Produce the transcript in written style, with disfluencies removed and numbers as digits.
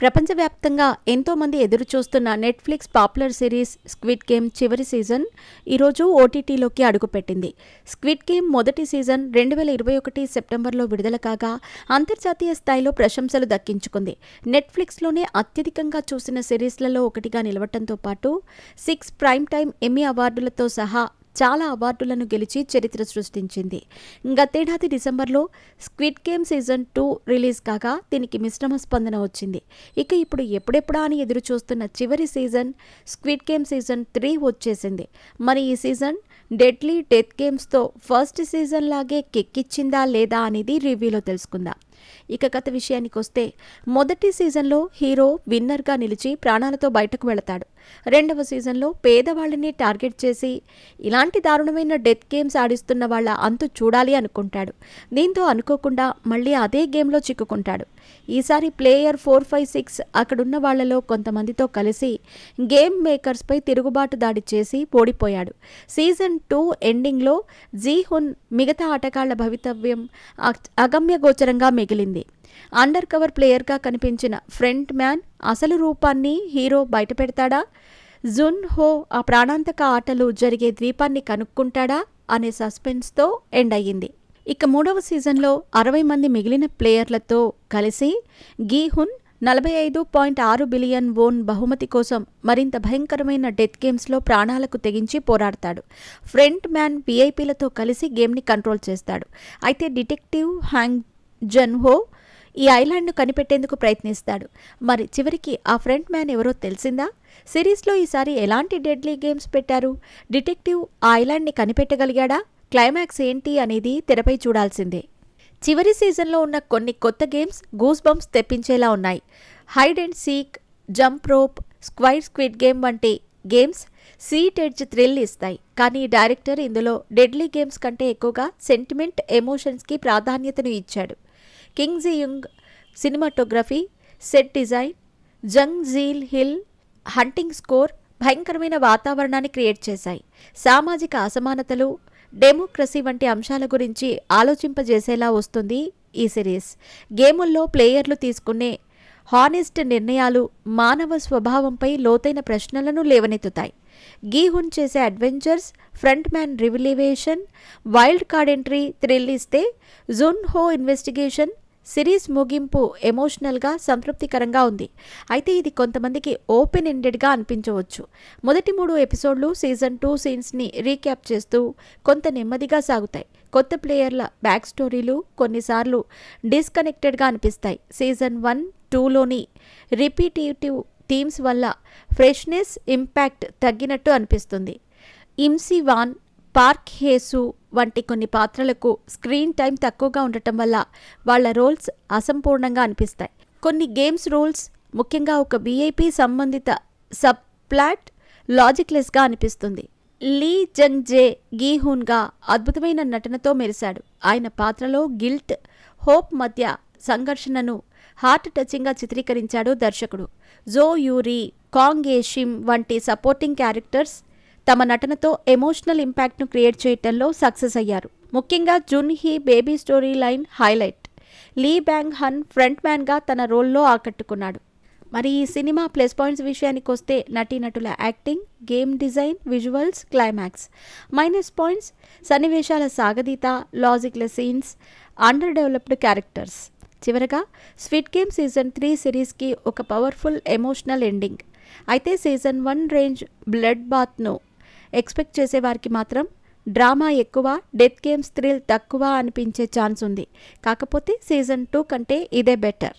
ప్రపంచవ్యాప్తంగా ఎంతోమంది ఎదురుచూస్తున్న Netflix popular series squid game చివరి సీజన్ ఈరోజు ఓటీటీలోకి అడుగుపెట్టింది. స్క్విడ్ గేమ్ మొదటి సీజన్ 2021 సెప్టెంబర్లో విడుదల కాగా అంతర్జాతీయ స్థాయిలో ప్రశంసలు దక్కించుకుంది. నెట్ఫ్లిక్స్లోనే అత్యధికంగా చూసిన సిరీస్లలో ఒకటిగా నిలవటంతో పాటు 6 ప్రైమ్ టైమ్ ఎమ్మీ అవార్డులతో సహా చాలా అవార్డులను గెలిచి చరిత్ర సృష్టించింది. గతేడాది డిసెంబర్లో స్క్విడ్ గేమ్ సీజన్ 2 రిలీజ్ కాగా దీనికి మిశ్రమ స్పందన వచ్చింది. ఇక ఇప్పుడు ఎప్పుడెప్పుడా అని ఎదురు చూస్తున్న చివరి సీజన్ స్క్విడ్ గేమ్ సీజన్ 3 వచ్చేసింది. మరి ఈ సీజన్ డెడ్లీ డెత్ గేమ్స్తో ఫస్ట్ సీజన్ లాగే కిక్కిచ్చిందా లేదా అనేది రివ్యూలో తెలుసుకుందాం. ఇక కథ విషయానికి వస్తే మొదటి సీజన్లో హీరో విన్నర్గా నిలిచి ప్రాణాలతో బయటకు వెళతాడు. రెండవ సీజన్లో పేదవాళ్ళని టార్గెట్ చేసి ఇలాంటి దారుణమైన డెత్ గేమ్స్ ఆడిస్తున్న వాళ్ళ అంతు చూడాలి అనుకుంటాడు. దీంతో అనుకోకుండా మళ్ళీ అదే గేమ్లో చిక్కుకుంటాడు. ఈసారి ప్లేయర్ 456 అక్కడున్న వాళ్లలో కొంతమందితో కలిసి గేమ్ మేకర్స్పై తిరుగుబాటు దాడి చేసి ఓడిపోయాడు. సీజన్ 2 ఎండింగ్లో జీహున్ మిగతా ఆటగాళ్ల భవితవ్యం అగమ్యగోచరంగా మిగిలింది. అండర్ కవర్ ప్లేయర్గా కనిపించిన ఫ్రంట్ మ్యాన్ అసలు రూపాన్ని హీరో బయటపెడతాడా? జున్ హో ఆ ప్రాణాంతక ఆటలు జరిగే ద్వీపాన్ని కనుక్కుంటాడా అనే సస్పెన్స్తో ఎండ్ అయ్యింది. ఇక మూడవ సీజన్లో 60 మంది మిగిలిన ప్లేయర్లతో కలిసి గీహున్ 45.6 బిలియన్ వోన్ బహుమతి కోసం మరింత భయంకరమైన డెత్ గేమ్స్లో ప్రాణాలకు తెగించి పోరాడతాడు. ఫ్రంట్ మ్యాన్ వీఐపీలతో కలిసి గేమ్ని కంట్రోల్ చేస్తాడు. అయితే డిటెక్టివ్ హ్యాంగ్ జన్హో ఈ ఐలాండ్ను కనిపెట్టేందుకు ప్రయత్నిస్తాడు. మరి చివరికి ఆ ఫ్రంట్ మ్యాన్ ఎవరో తెలిసిందా? సిరీస్లో ఈసారి ఎలాంటి డెడ్లీ గేమ్స్ పెట్టారు? డిటెక్టివ్ ఆ ఐలాండ్ని కనిపెట్టగలిగాడా? క్లైమాక్స్ ఏంటి అనేది తెరపై చూడాల్సిందే. చివరి సీజన్లో ఉన్న కొన్ని కొత్త గేమ్స్ గూస్ బంప్స్ తెప్పించేలా ఉన్నాయి. Hide and seek, jump rope, squid game వంటి గేమ్స్ సీట్ ఎడ్జ్ థ్రిల్ ఇస్తాయి. కానీ డైరెక్టర్ ఇందులో డెడ్లీ గేమ్స్ కంటే ఎక్కువగా సెంటిమెంట్, ఎమోషన్స్కి ప్రాధాన్యతను ఇచ్చాడు. కింగ్ జియుంగ్ సినిమాటోగ్రఫీ, సెట్ డిజైన్, జంగ్ జీల్ హిల్ హంటింగ్ స్కోర్ భయంకరమైన వాతావరణాన్ని క్రియేట్ చేశాయి. సామాజిక అసమానతలు, డెమోక్రసీ వంటి అంశాల గురించి ఆలోచింపజేసేలా వస్తుంది ఈ సిరీస్. గేముల్లో ప్లేయర్లు తీసుకునే హానెస్ట్ నిర్ణయాలు మానవ స్వభావంపై లోతైన ప్రశ్నలను లేవనెత్తుతాయి. గీహున్ చేసే adventures, front man revelation, wild card entry thrill ఇస్తే, జున్ హో ఇన్వెస్టిగేషన్ సిరీస్ ముగింపు ఎమోషనల్గా సంతృప్తికరంగా ఉంది. అయితే ఇది కొంతమందికి ఓపెన్ ఎండెడ్గా అనిపించవచ్చు. మొదటి 3 ఎపిసోడ్లు సీజన్ 2 సీన్స్ని రీక్యాప్ చేస్తూ కొంత నెమ్మదిగా సాగుతాయి. కొత్త ప్లేయర్ల బ్యాక్ స్టోరీలు కొన్నిసార్లు డిస్కనెక్టెడ్గా అనిపిస్తాయి. సీజన్ 1, 2లోని రిపీటేటివ్ థీమ్స్ వల్ల ఫ్రెష్నెస్, ఇంపాక్ట్ తగ్గినట్టు అనిపిస్తుంది. ఇమ్సి వాన్, పార్క్ హేసు వంటి కొన్ని పాత్రలకు స్క్రీన్ టైం తక్కువగా ఉండటం వల్ల వాళ్ల రోల్స్ అసంపూర్ణంగా అనిపిస్తాయి. కొన్ని గేమ్స్ రూల్స్, ముఖ్యంగా ఒక వీఐపీ సంబంధిత సబ్ ప్లాట్ లాజిక్లెస్గా అనిపిస్తుంది. లీ జంగ్ జే గీహున్గా అద్భుతమైన నటనతో మెరిశాడు. ఆయన పాత్రలో గిల్ట్, హోప్ మధ్య సంఘర్షణను హార్ట్ టచింగ్గా చిత్రీకరించాడు దర్శకుడు. జో యూరీ, కాంగ్ ఏ షిమ్ వంటి సపోర్టింగ్ క్యారెక్టర్స్ తమ నటనతో ఎమోషనల్ ఇంపాక్ట్ను క్రియేట్ చేయటంలో సక్సెస్ అయ్యారు. ముఖ్యంగా Jun Hee baby story line highlight. Lee Byung Hun front మ్యాన్గా తన రోల్లో ఆకట్టుకున్నాడు. మరి ఈ సినిమా ప్లస్ పాయింట్స్ విషయానికి వస్తే నటీనటుల acting, game design, visuals, climax. Minus points సన్నివేశాల సాగదీత, logicless scenes, under developed characters. చివరగా స్క్విడ్ గేమ్ సీజన్ 3 సిరీస్కి ఒక పవర్ఫుల్ ఎమోషనల్ ఎండింగ్. అయితే సీజన్ 1 రేంజ్ బ్లడ్ బాత్ను ఎక్స్పెక్ట్ చేసేవారికి మాత్రం డ్రామా ఎక్కువ, డెత్ గేమ్స్ థ్రిల్ తక్కువ అనిపించే ఛాన్స్ ఉంది. కాకపోతే సీజన్ 2 కంటే ఇదే బెటర్.